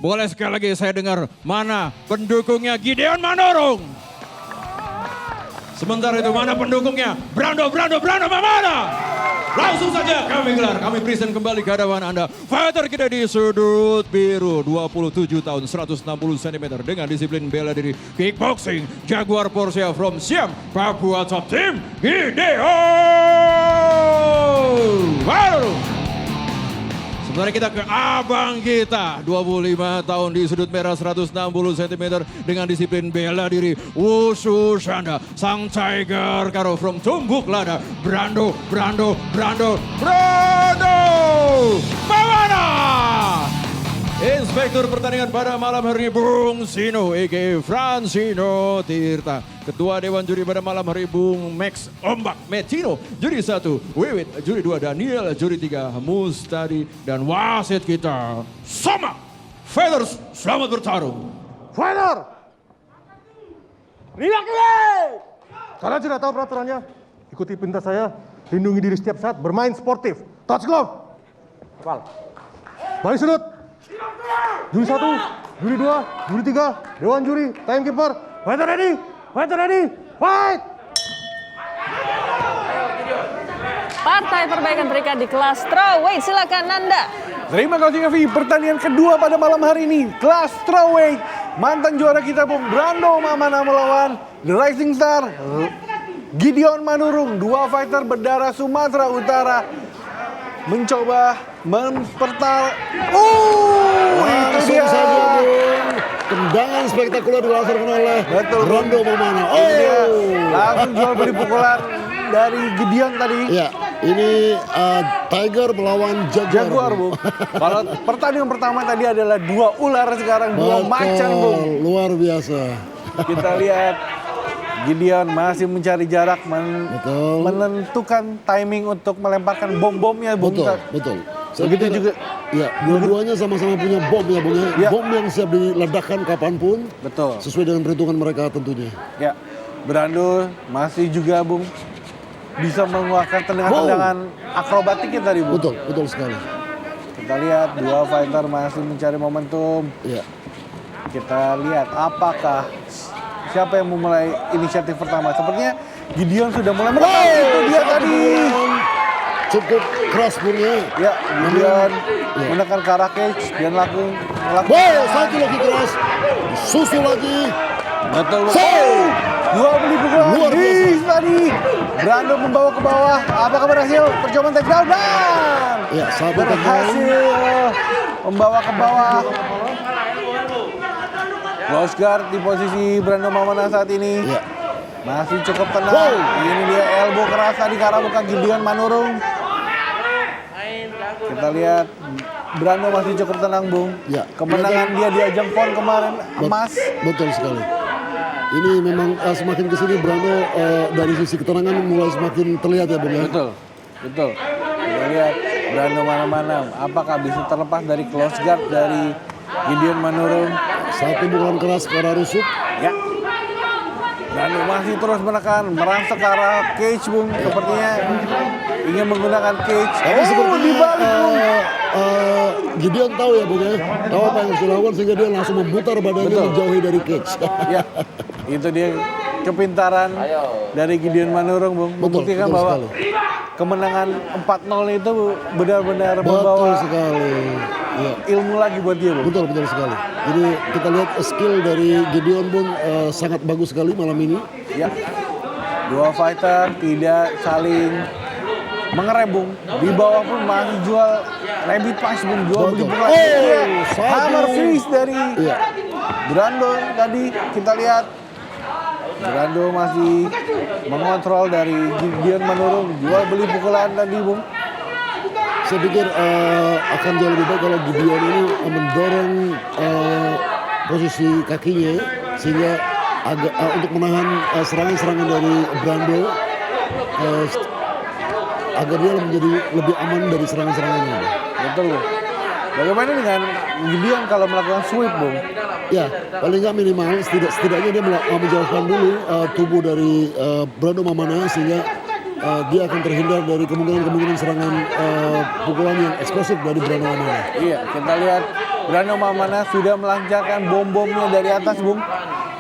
Boleh sekali lagi saya dengar mana pendukungnya Gideon Manurung. Sementara itu mana pendukungnya Brando Mamana. Langsung saja kami gelar, kami present kembali ke hadapan Anda. Fighter kita di sudut biru, 27 tahun 160 cm dengan disiplin bela diri kickboxing. Jaguar Porsia from Siam, Papua Top Team, Gideon Manurung. Sementara kita ke abang kita, 25 tahun di sudut merah 160 cm dengan disiplin bela diri Wushu Shanda, sang Tiger Karo from Tumbuk Lada, Brando Mamana. Inspektur pertandingan pada malam hari ini Bung Sino, a.k.a. Francino Tirta. Ketua Dewan Juri pada malam hari Bung Max Ombak Metino. Juri 1 Wiwit, juri 2 Daniel, juri 3 Mustadi. Dan wasit kita Soma. Fighters, selamat bertarung. Fighter! Relax dulu! Kalian sudah tahu peraturannya. Ikuti perintah saya, lindungi diri setiap saat, bermain sportif. Touch glove! Kepal. Balik sudut. Juri 1, juri 2, juri 3, Dewan Juri, timekeeper. Fighter ready! Fighter ready! Fight! Partai perbaikan terikat di kelas strawweight. Silakan Nanda. Terima kasih Evi, pertandingan kedua pada malam hari ini, kelas strawweight. Mantan juara kita Bung Brando Mamana melawan The Rising Star Gideon Manurung. Dua fighter berdarah Sumatera Utara mencoba itu dia. Saja, Bung. Tendangan spektakuler dilaksanakan oleh Brando Mamana. Langsung jual beli pukulan dari Gideon tadi. Ya, ini Tiger melawan Jaguar, Bung. Kalau pertandingan pertama tadi adalah dua ular, sekarang dua macan, Bung. Luar biasa. Kita lihat Gideon masih mencari jarak, menentukan timing untuk melemparkan bom-bomnya, Bung. Betul. Begitu juga. Ya, dua-duanya sama-sama punya bom ya, Bung. Ya. Bom yang siap diledakkan kapanpun. Betul. Sesuai dengan perhitungan mereka tentunya. Ya, Brando masih juga, Bung, bisa mengeluarkan tendangan-tendangan akrobatiknya tadi, Bung. Betul sekali. Kita lihat dua fighter masih mencari momentum. Ya. Kita lihat apakah siapa yang memulai inisiatif pertama. Sepertinya Gideon sudah mulai menekan. Itu dia tadi. Cukup keras punya. Ya, Gideon menekan ke arah cage dan melakukan. Satu lagi keras. Susul lagi. Betul. Dua beli pukulan tadi. Brando membawa ke bawah. Apakah berhasil? Percobaan takedown dan berhasil membawa ke bawah. Close guard di posisi Brando Mamana saat ini. Ya. Masih cukup tenang. Ini dia elbow keras tadi ke arah muka Gideon Manurung. Kita lihat Brando masih cukup tenang, Bung. Ya. Kemenangan dia di ajang PON kemarin emas. Betul sekali. Ini memang semakin kesini Brando dari sisi ketenangan mulai semakin terlihat ya, Bung. Betul. Kita lihat Brando mana-mana. Apakah bisa terlepas dari close guard dari Gideon Manurung? Satu pukulan keras ke arah rusuk. Ya. Brando masih terus menekan, merangsek ke arah cage, Bung. Sepertinya ingin menggunakan cage. Tapi seperti dibalik, Gideon tahu ya, Bung, ya. Tahu apa yang harus dilakukan sehingga dia langsung memutar badannya menjauhi dari cage. Ya, itu dia kepintaran dari Gideon Manurung, Bung. Membuktikan bahwa kemenangan 4-0 itu benar-benar membawa ilmu lagi buat dia, Bung. Betul sekali. Jadi kita lihat skill dari Gideon pun sangat bagus sekali malam ini. Ya, dua fighter tidak saling mengerem, Bung. Di bawah pun masih jual rabbit punch, Bung. Jual beli pukulan. Hammer fist dari Brando tadi kita lihat. Brando masih mengontrol dari Gideon Manurung. Jual beli pukulan tadi, Bung. Saya pikir akan jauh lebih baik kalau Gideon ini mendorong posisi kakinya sehingga agak untuk menahan serangan-serangan dari Brando agar dia menjadi lebih aman dari serangan-serangannya. Betul, Bung. Bagaimana dengan Gideon kalau melakukan sweep, Bung? Ya, paling nggak minimal setidaknya dia menjauhkan dulu tubuh dari Brando Mamana sehingga dia akan terhindar dari kemungkinan serangan pukulan yang eksplosif dari Brando Mamana. Iya, kita lihat Brando Mamana sudah melancarkan bom-bomnya dari atas, Bung.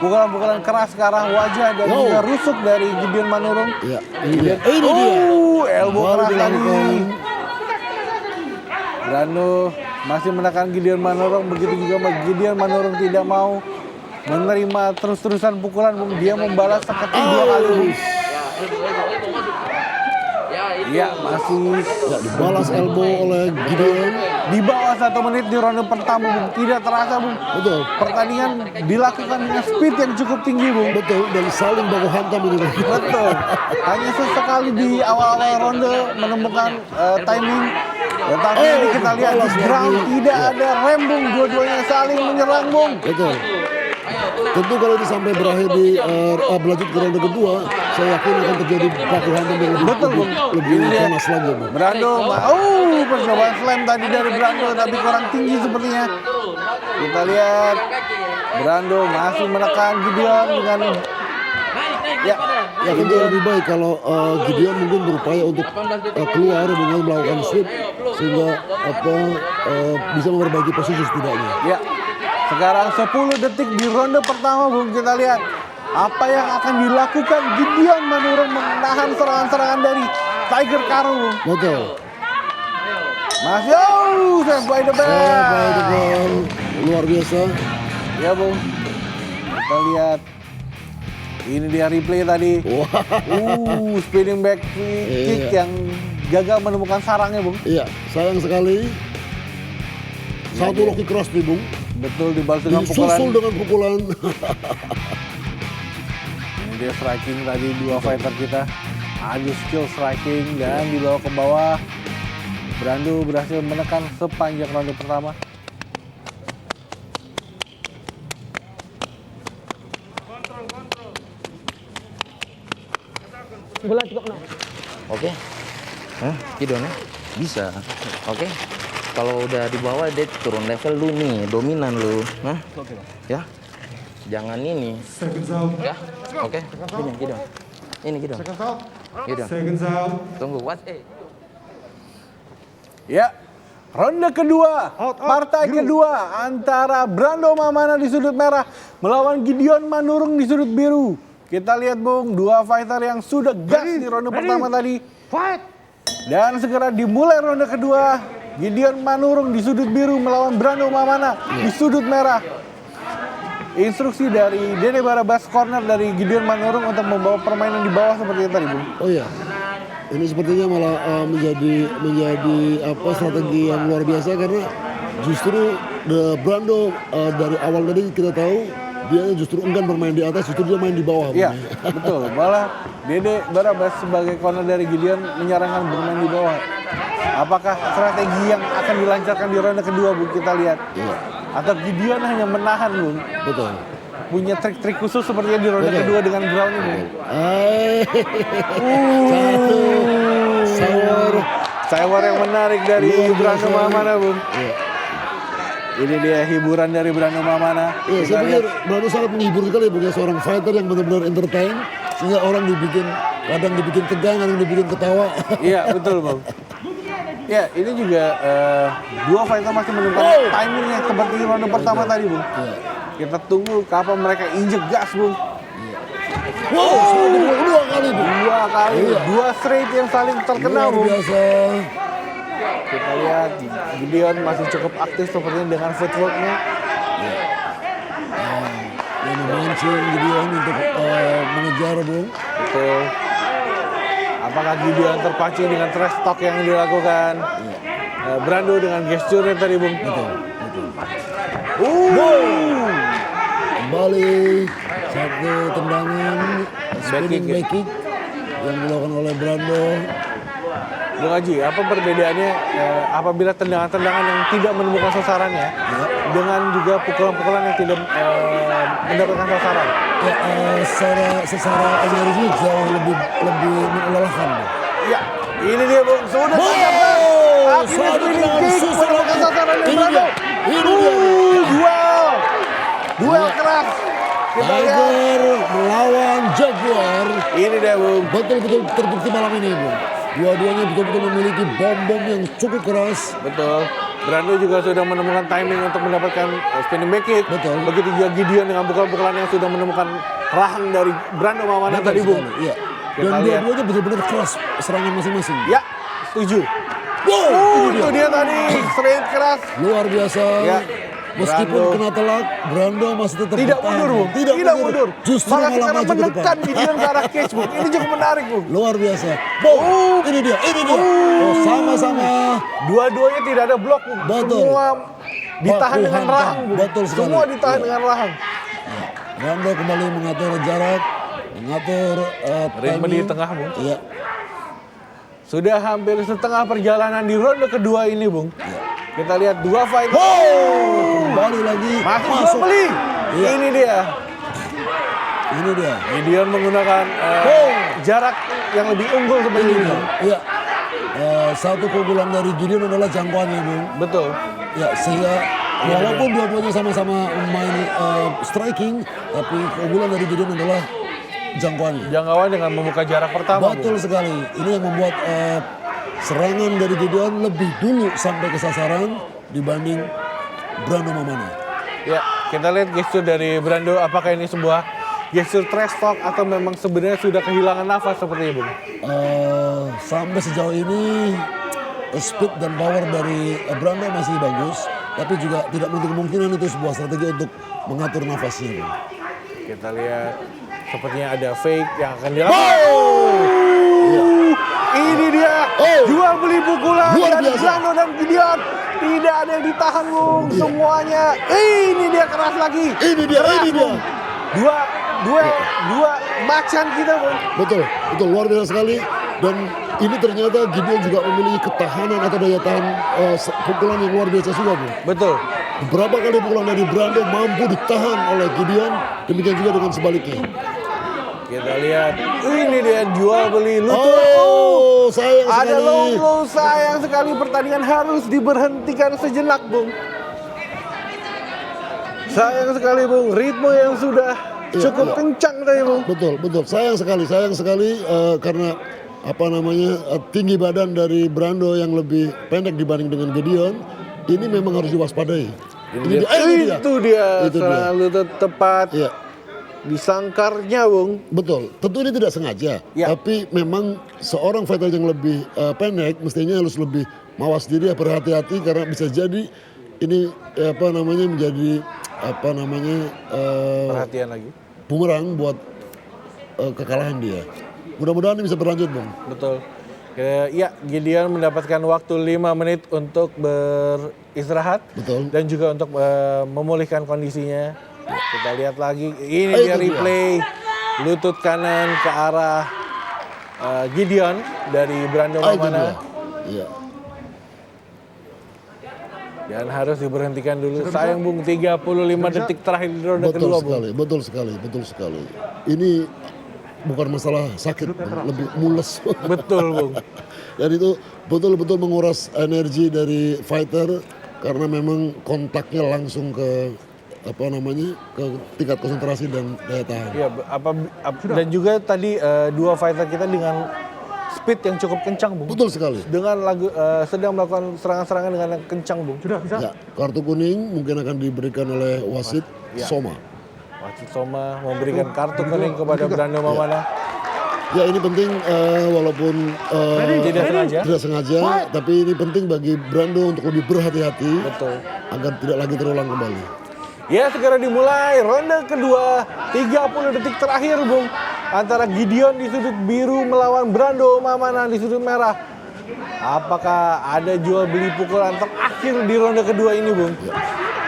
Pukulan-pukulan keras ke arah wajah dan juga rusuk dari Gideon Manurung. Ya, ini dia. Ini dia. Elbow Baru keras tadi. dilakukan. Brando masih menekan Gideon Manurung, begitu juga Gideon Manurung tidak mau menerima terus-terusan pukulan, Bung. Dia membalas sekali 2 kali, Bung. Ya, masih Ya, dibalas elbow oleh Gideon. di bawah 1 menit di ronde pertama, Bung. Tidak terasa, Bung. Betul. Pertandingan dilakukan dengan speed yang cukup tinggi, Bung. Betul, dan saling baku hantam ini. Betul. Hanya sesekali di awal-awal ronde menemukan timing. Tetapi ini kita lihat di balas ground lagi. tidak ada rem, Bung. Dua-duanya saling menyerang, Bung. Betul. Tentu kalau ini sampai berakhir di berlanjut ke ronde kedua, saya yakin akan terjadi baku hantam yang lebih Betul, Bung. lebih Ini dia. panas lagi, Bung. Brando, percobaan slam tadi dari Brando tapi kurang tinggi sepertinya. Kita lihat Brando masih menekan Gideon dengan ya, Ya tentu lebih baik kalau Gideon mungkin berupaya untuk keluar dengan melakukan sweep sehingga bisa memperbaiki posisi setidaknya. ya. Sekarang 10 detik di ronde pertama, Bung. Kita lihat apa yang akan dilakukan Gideon Manurung menahan serangan-serangan dari Tiger Karo, Bung. Betul. Masih save by the bell. By the ball. Luar biasa. Ya, Bung. Kita lihat. Ini dia replay tadi. Wah. Spinning back kick yang gagal menemukan sarangnya, Bung. Iya, sayang sekali. Satu low kick cross nih, Bung. Betul, dibalas dengan pukulan. Disusul dengan pukulan. Ini dia striking tadi 2 fighter kita. Adu skill striking dan dibawa ke bawah. Brando berhasil menekan sepanjang ronde pertama. Oke. Hah? Gideon ya? Bisa. Oke. Kalau udah di bawah dia turun level lu nih, dominan lu. Hah? Ya. Jangan ini. Ya. Oke. Ini Gideon. Ini Gideon. Gideon. Tunggu. What? Ya, ronde kedua, partai kedua antara Brando Mamana di sudut merah melawan Gideon Manurung di sudut biru. Kita lihat, Bung, 2 fighter yang sudah gas di ronde pertama tadi. Dan segera dimulai ronde kedua. Gideon Manurung di sudut biru melawan Brando Mamana di sudut merah. Instruksi dari Dede Barabas corner dari Gideon Manurung untuk membawa permainan di bawah seperti itu tadi, Bung. Oh iya. Ini sepertinya malah menjadi strategi yang luar biasa karena justru Brando dari awal tadi kita tahu dia justru enggan bermain di atas, justru dia main di bawah. Iya, betul. Malah Dede Barabas sebagai corner dari Gideon menyarankan bermain di bawah. Apakah strategi yang akan dilancarkan di ronde kedua, Bu? Kita lihat. Iya. Atau Gideon hanya menahan, Bu? Betul. Punya trik-trik khusus sepertinya di ronde kedua dengan ground ini. Satu. Sawar yang menarik dari Luar Brando biasa. Mamana, Bung. Iya. Ini dia hiburan dari Brando Mamana. Iya, Kita saya pikir lihat. Brando sangat menghibur sekali punya seorang fighter yang benar-benar entertain sehingga orang kadang dibikin tegang, kadang dibikin ketawa. Iya, betul, Bang. Ya, ini juga 2 fighter masih menunjukkan timing yang seperti ronde pertama tadi, Bung. Kita tunggu kapan mereka injek gas, Bung. Wow, sudah 2 kali, Bu. 2 kali, 2 straight yang saling terkena, Luar Bung. biasa. Kita lihat Gideon masih cukup aktif sepertinya dengan footwork-nya. Yang memancing Gideon untuk mengejar, Bung. Betul. Apakah Gideon terpancing dengan trash talk yang dilakukan Brando dengan gesturnya tadi, Bung? Betul. Kembali satu tendangan spinning kick, ya. back kick yang dilakukan oleh Brando. Bung Haji, apa perbedaannya apabila tendangan-tendangan yang tidak menemukan sasarannya dengan juga pukulan-pukulan yang tidak mendapatkan sasaran? Ya, secara energi jauh lebih melelahkan. Bung. Ya, ini dia, Bung. Sudah terdapat. Akhirnya spinning kick menemukan sasaran dari Brando. Ini dia. Duel keras. Kita lihat. Tiger melawan Jaguar. Ini dia, Bung. Betul-betul terbukti malam ini, Bung. Dua-duanya betul-betul memiliki bom-bom yang cukup keras. Betul. Brando juga sudah menemukan timing untuk mendapatkan spinning back kick. Betul. Begitu juga Gideon dengan pukulan-pukulan yang sudah menemukan rahang dari Brando Maulana Betul tadi, Bung. sekali, iya. Kita Dan lihat. dua-duanya benar-benar keras serangan masing-masing. Ya, setuju. Itu dia tadi, straight keras. Luar biasa. Ya. Meskipun Brando. kena telak, Brando masih tetap Tidak bertahan. mundur, Bung. Tidak mundur. Justru Malah malah sekarang maju ke menekan depan. Gideon ke arah cage, Bung. Ini cukup menarik, Bung. Luar biasa. Boom. Ini dia. Oh, sama-sama. Dua-duanya tidak ada blok, Bung. Betul. Semua ditahan Baku dengan hantam. rahang, Bung. Betul sekali. Semua ditahan Iya. dengan rahang. Brando kembali mengatur jarak, mengatur Ritme di timing. tengah, Bung. Iya. Sudah hampir setengah perjalanan di ronde kedua ini, Bung. Kita lihat dua fight. Kembali lagi. Masuk beli. Iya. Ini dia. Ini dia. Gideon menggunakan jarak yang lebih unggul Ini seperti ini. dia. Iya. Satu keunggulan dari Gideon adalah jangkauannya, Bung. Betul. Ya, sehingga walaupun dua-duanya sama-sama main striking, tapi keunggulan dari Gideon adalah jangkauannya. Jangkauan dengan membuka jarak pertama, Betul Bung. sekali. Ini yang membuat serangan dari Gideon lebih dulu sampai ke sasaran dibanding Brando Maulana. Ya, kita lihat gestur dari Brando. Apakah ini sebuah gestur trash talk atau memang sebenarnya sudah kehilangan nafas seperti itu, Bung? Sampai sejauh ini speed dan power dari Brando masih bagus, tapi juga tidak menutup kemungkinan itu sebuah strategi untuk mengatur nafasnya. Bung. Kita lihat sepertinya ada fake yang akan dilakukan. Ini dia jual beli pukulan Luar dari biasa. Brando dan Gideon. Tidak ada yang ditahan, Bung. Semuanya. Ini dia keras lagi. Ini dia, Keras, ini dia. Bung. Dua macan kita, Bung. Betul, luar biasa sekali. Dan ini ternyata Gideon juga memiliki ketahanan atau daya tahan pukulan yang luar biasa juga, Bung. Betul. Beberapa kali pukulan dari Brando mampu ditahan oleh Gideon, demikian juga dengan sebaliknya. Kita lihat. Ini dia jual beli lutut. Oh, sayang Ada sekali. low blow, sayang sekali pertandingan harus diberhentikan sejenak, Bung. Sayang sekali, Bung. Ritme yang sudah cukup iya. kencang tadi, Bung. Betul, sayang sekali karena tinggi badan dari Brando yang lebih pendek dibanding dengan Gideon, ini memang harus diwaspadai. Itu dia Itu serangan lutut tepat Iya. di sangkarnya, Bung. Betul, tentu ini tidak sengaja, Ya. tapi memang seorang fighter yang lebih pendek mestinya harus lebih mawas diri, berhati-hati karena bisa jadi ini menjadi Perhatian lagi. bumerang buat kekalahan dia. Mudah-mudahan ini bisa berlanjut, Bang. Betul. Ya, Gideon mendapatkan waktu 5 menit untuk beristirahat. Betul. Dan juga untuk memulihkan kondisinya. Kita lihat lagi, ini Itu dia dia. replay lutut kanan ke arah Gideon dari Brando Itu Maulana. dia. Iya. Dan harus diberhentikan dulu. Sayang, Bung, 35 detik terakhir di ronde kedua, Bung. Betul sekali. Ini bukan masalah sakit, Bang, lebih mules. Betul, Bung. Dan itu betul-betul menguras energi dari fighter karena memang kontaknya langsung ke ke tingkat konsentrasi dan daya tahan. Iya, dan juga tadi dua fighter kita dengan speed yang cukup kencang, Bung. Betul sekali. Dengan sedang melakukan serangan-serangan dengan yang kencang, Bung. Sudah bisa? Ya, kartu kuning mungkin akan diberikan oleh wasit Ya. Soma. Wasit Soma memberikan kartu kuning kepada Brando Maulana. Ya, ini penting walaupun Tidak sengaja. tapi ini penting bagi Brando untuk lebih berhati-hati Betul. agar tidak lagi terulang kembali. Ya, segera dimulai ronde kedua. 30 detik terakhir, Bung. Antara Gideon di sudut biru melawan Brando Maulana di sudut merah. Apakah ada jual beli pukulan terakhir di ronde kedua ini, Bung?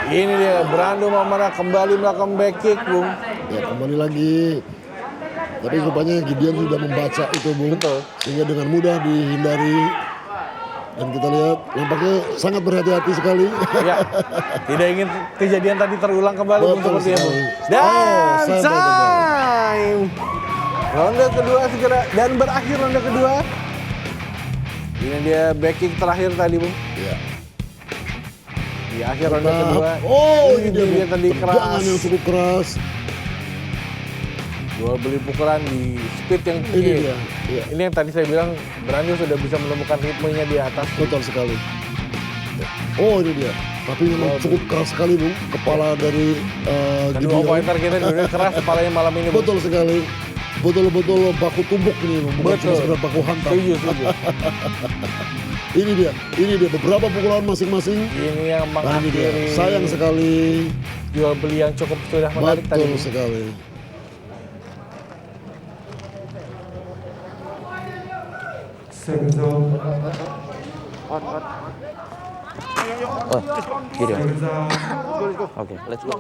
Ini dia, Brando Maulana kembali melakukan back kick, Bung. Ya, kembali lagi. Tapi rupanya Gideon sudah membaca itu, Bung. Betul. Sehingga dengan mudah dihindari. Dan kita lihat nampaknya sangat berhati-hati sekali. Ya, tidak ingin kejadian tadi terulang kembali, Bung, Betul sepertinya, Bung. sekali. Dan sampai time! Ronde kedua segera, dan berakhir ronde kedua. Ini dia back kick terakhir tadi, Bung. Ya. Di akhir ronde kedua. Ini dia tadi tendangan keras. yang cukup keras. Jual beli pukulan di speed yang Ini tinggi. dia. Ya. Ini yang tadi saya bilang, Brando sudah bisa menemukan ritmenya di atas. Betul sekali. Oh ini dia. Tapi memang cukup keras sekali Bung. Kepala dari Kedua Gideon. fighter kita dua keras kepalanya malam ini. Bung. Betul sekali. Betul-betul baku tumbuk ini Bung. Bukan cuma Betul. sekedar baku hantam. Setuju. Ini dia beberapa pukulan masing-masing. Ini yang Nah, ini dia. mengakhiri Sayang sekali. jual beli yang cukup sudah menarik tadi. Betul sekali. Oh, Gideon. Oke, let's go.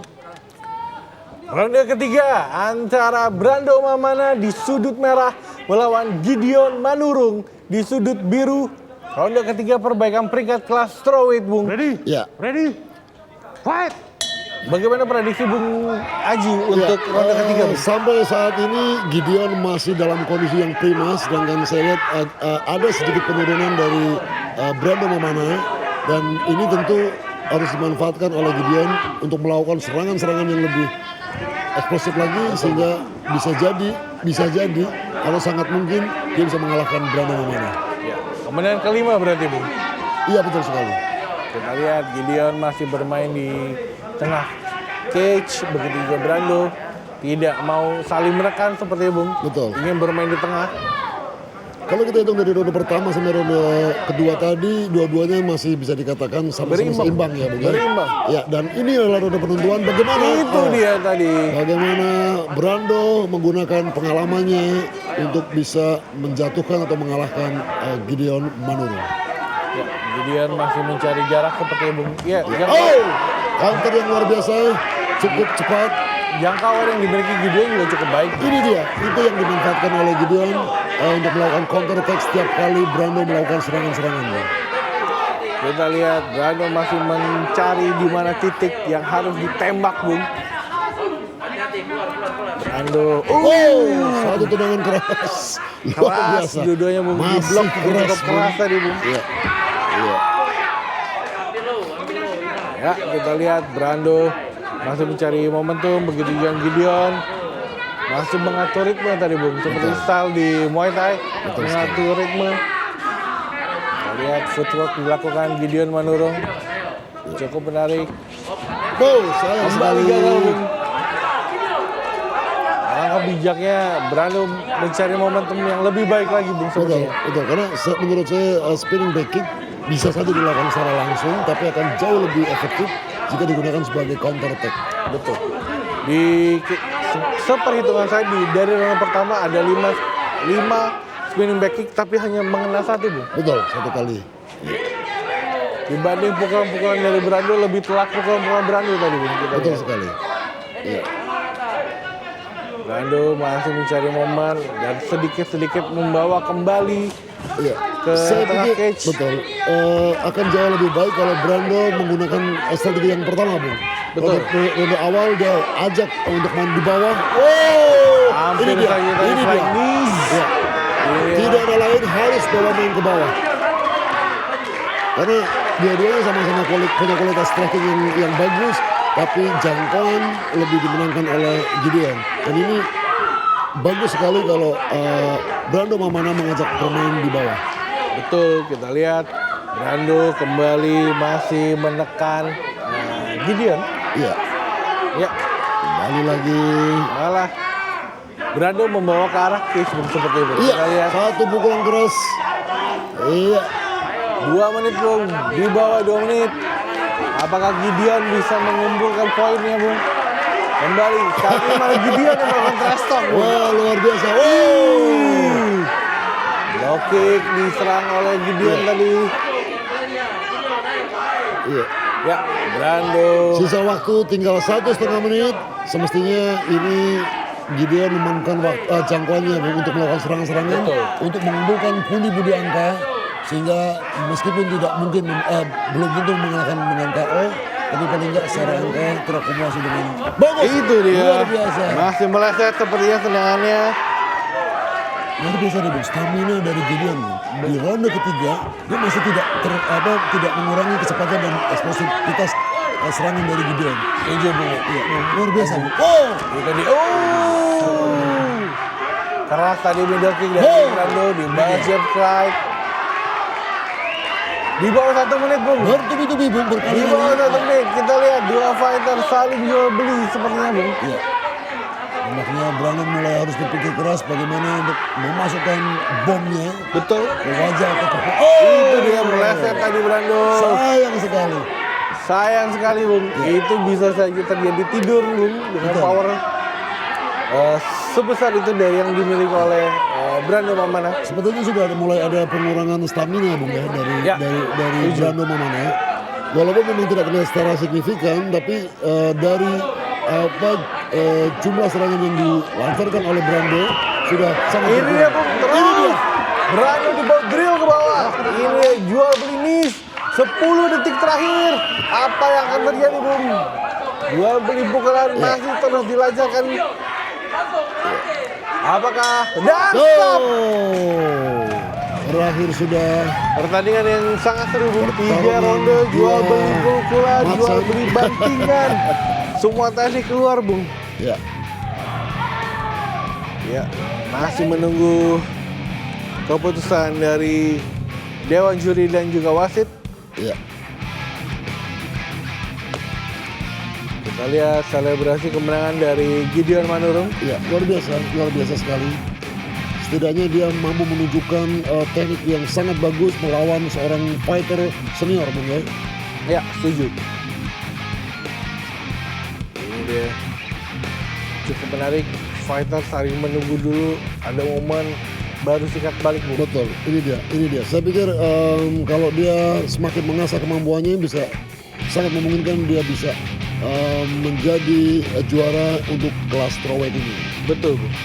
Ronde ketiga antara Brando Mamana di sudut merah melawan Gideon Manurung di sudut biru. Ronde ketiga perbaikan peringkat kelas strawweight, Bung. Ready? Ya. Ready? Fight! Bagaimana prediksi Bung Aji untuk ronde ketiga, Bung? Sampai saat ini Gideon masih dalam kondisi yang prima, sedangkan saya lihat ada sedikit penurunan dari Brando Mamana, dan ini tentu harus dimanfaatkan oleh Gideon untuk melakukan serangan-serangan yang lebih eksplosif lagi, sehingga bisa jadi kalau sangat mungkin dia bisa mengalahkan Brando Mamana. Kemenangan kelima berarti, Bung. Iya betul sekali. Kita lihat Gideon masih bermain di tengah cage, begitu juga Brando tidak mau saling menekan seperti Bung. Betul. Ingin bermain di tengah. Kalau kita hitung dari ronde pertama sampai ronde kedua tadi, dua-duanya masih bisa dikatakan sama-sama seimbang ya, Bung. Berimbang. Ya, dan ini adalah ronde penentuan bagaimana Itu dia tadi. bagaimana Brando menggunakan pengalamannya untuk bisa menjatuhkan atau mengalahkan Gideon Manurung. Ya, Gideon masih mencari jarak seperti Bung. Ya, Oh, counter yang luar biasa, cukup cepat. jangkauan yang dimiliki Gideon juga cukup baik. Ini dia, itu yang dimanfaatkan oleh Gideon untuk melakukan counter attack setiap kali Brando melakukan serangan-serangan. Kita lihat Brando masih mencari di mana titik yang harus ditembak, Bung. Brando, Satu tendangan keras, luar keras biasa. dua-duanya Bung. Di Masih blok keras, cukup keras Bung. tadi, Bung. Iya, iya. Ya, kita lihat Brando masih mencari momentum, begitu juga Gideon masih mengatur ritme tadi, Bung. Seperti style di Muay Thai, mengatur ritme. Kita lihat footwork dilakukan Gideon Manurung. Cukup menarik. Sayang Kembali sekali. gagal, Bung. Langkah bijaknya Brando mencari momentum yang lebih baik lagi, Bung. Betul, Sepertinya. betul. Karena menurut saya spinning back kick bisa saja dilakukan secara langsung, tapi akan jauh lebih efektif jika digunakan sebagai counter attack. Betul. Di seperhitungan saya dari ronde pertama ada 5 spinning back kick tapi hanya mengena satu, Bung. Betul, satu kali. Dibanding pukulan-pukulan dari Brando lebih telak pukulan-pukulan Brando tadi, Bung. Kita Betul lihat. sekali. Iya. Brando masih mencari momen dan sedikit-sedikit membawa kembali Iya. ke Saya tengah pikir cage. betul akan jauh lebih baik kalau Brando menggunakan strategi yang pertama, Bung. Betul. Ronde awal dia ajak untuk main di bawah. Hampir ini dia, saja tadi ini flying dia. knees. Ya. Iya. Tidak ada lain, harus bawa main ke bawah. Karena dua-duanya sama-sama punya kualitas striking yang bagus, tapi jangkauan lebih dimenangkan oleh Gideon. Dan ini bagus sekali kalau Brando Mamana mengajak bermain di bawah. Betul, kita lihat Brando kembali masih menekan Gideon. Iya, Ya, kembali lagi. malah Brando membawa ke arah cage, Bung, seperti itu. Iya, Kita lihat satu pukulan keras. Iya, 2 menit, Bung. Di bawah 2 menit. Apakah Gideon bisa mengumpulkan poinnya, Bung? Kembali, saat ini malah Gideon yang melakukan trash talk, Bung. wah luar biasa. Low kick diserang oleh Gideon tadi. Iya. Ya, Brando. Sisa waktu tinggal 1,5 menit. Semestinya ini Gideon memanfaatkan jangkauannya Bung, untuk melakukan serangan-serangan, untuk mengumpulkan pundi-pundi angka, sehingga meskipun tidak mungkin belum tentu mengalahkan dengan KO, tapi paling enggak secara angka terakumulasi dengan bagus. Itu dia. Luar biasa. Masih meleset sepertinya tendangannya. Luar biasa nih Bung, stamina dari Gideon Bung. Di ronde ketiga dia masih tidak mengurangi kecepatan dan eksplosivitas serangan dari Gideon. Setuju, Bung. Iya, luar biasa Bung. Itu tadi. Keras tadi middle kick dari Brando di bawah jab strike. Di bawah 1 menit, Bung. Bertubi-tubi Bung Di berkali-kali. bawah 1 menit. Kita lihat dua fighter saling jual beli sepertinya, Bung. Iya. Makanya Brandon mulai harus berpikir keras bagaimana untuk memasukkan bomnya Betul. ke wajah atau ke Itu dia meleset tadi Brandon. sayang sekali. Sayang sekali, Bung. Itu bisa saja terjadi tidur, Bung, dengan Betul. power sebesar itu dari yang dimiliki oleh Brando Mamana. Sebetulnya sudah mulai ada pengurangan stamina Bung ya Ya. dari Brando Mamana. Walaupun memang tidak kena secara signifikan, tapi dari jumlah serangan yang dilancarkan oleh Brando sudah sangat Ini dia, Bung. Ini Terus. dia. Brando dibawa drill ke bawah. Ini jual beli miss. 10 detik terakhir. Apa yang akan terjadi, Bung? Jual beli pukulan masih terus dilancarkan. Apakah? Dan stop. Terakhir sudah Pertandingan yang sangat seru, Bung. 3 Pertarungan ronde jual dua beli pukulan, jual match. beli bantingan. Semua tadi keluar, Bung. ya Ya, masih menunggu keputusan dari Dewan Juri dan juga wasit. ya Kita lihat selebrasi kemenangan dari Gideon Manurung. ya luar biasa sekali. Setidaknya dia mampu menunjukkan teknik yang sangat bagus melawan seorang fighter senior Bung ya. Ya, setuju. Ini dia cukup menarik. Fighter saling menunggu dulu, ada momen baru sikat balik, Bung. Betul, ini dia. Saya pikir kalau dia semakin mengasah kemampuannya bisa sangat memungkinkan dia bisa menjadi juara untuk kelas strawweight ini. Betul, Bung.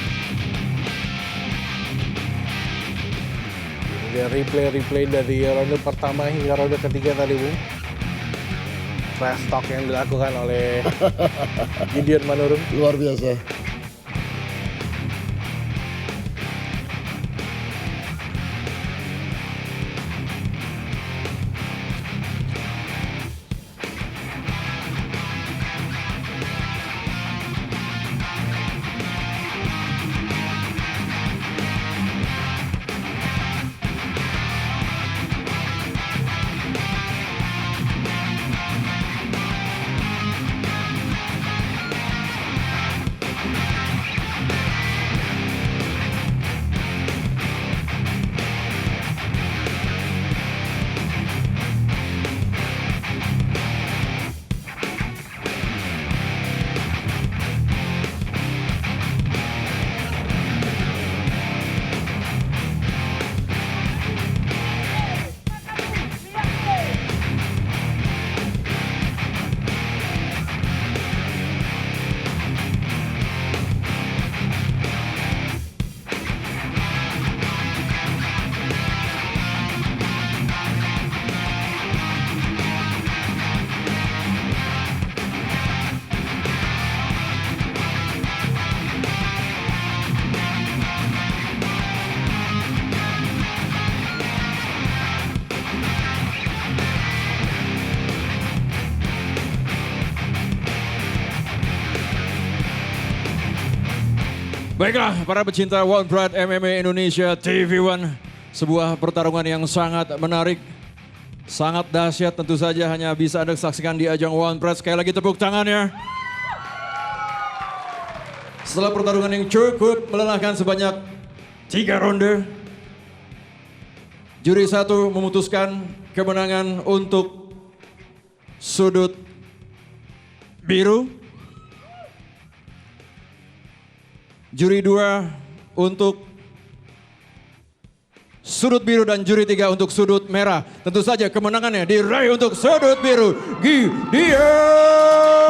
Ini dia replay dari ronde pertama hingga ronde ketiga tadi, Bung. Trash talk yang dilakukan oleh Gideon Manurung. Luar biasa. Baiklah, para pecinta One Pride MMA Indonesia TV One. Sebuah pertarungan yang sangat menarik. Sangat dahsyat, tentu saja hanya bisa Anda saksikan di ajang One Pride. Sekali lagi tepuk tangannya. Setelah pertarungan yang cukup melelahkan sebanyak 3 ronde. Juri 1 memutuskan kemenangan untuk sudut biru. Juri 2 untuk sudut biru dan juri 3 untuk sudut merah. Tentu saja kemenangannya diraih untuk sudut biru Gideon